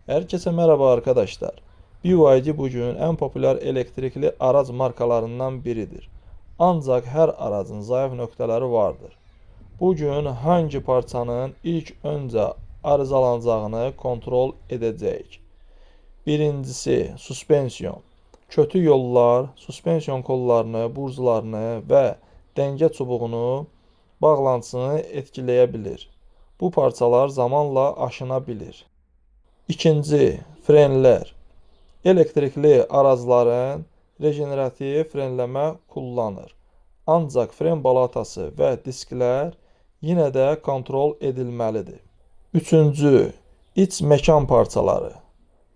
Herkese merhaba arkadaşlar. BYD bugün en popüler elektrikli araç markalarından biridir. Ancak her aracın zayıf noktaları vardır. Bugün hangi parçanın ilk önce arızalanacağını kontrol edəcəyik. Birincisi, suspensiyon. Kötü yollar suspensiyon kollarını, burcularını və dəngə çubuğunu bağlantısını etkiləyə bilir. Bu parçalar zamanla aşına bilir. İkinci, frenlər. Elektrikli araçların regenerativ frenləmə kullanır. Ancaq fren balatası və disklər yenə də kontrol edilməlidir. Üçüncü, iç məkan parçaları.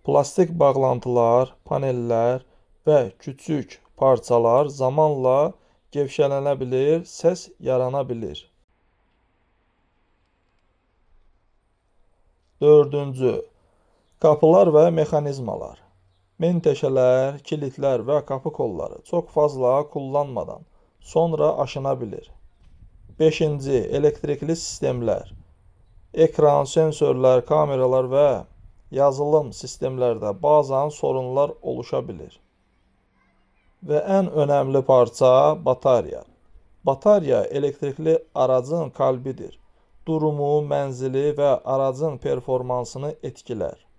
Plastik bağlantılar, panellər və küçük parçalar zamanla gevşələnə bilir, səs yarana bilir. Dördüncü, qapılar və mexanizmalar. Menteşələr, kilitlər və qapı kolları çox fazla kullanmadan sonra aşına bilir. Beşinci, elektrikli sistemlər. Ekran, sensörlər, kameralar və yazılım sistemlərdə bazən sorunlar oluşa bilir. Və ən önəmli parça batarya. Batarya elektrikli aracın kalbidir. Durumu, mənzili və aracın performansını etkilər.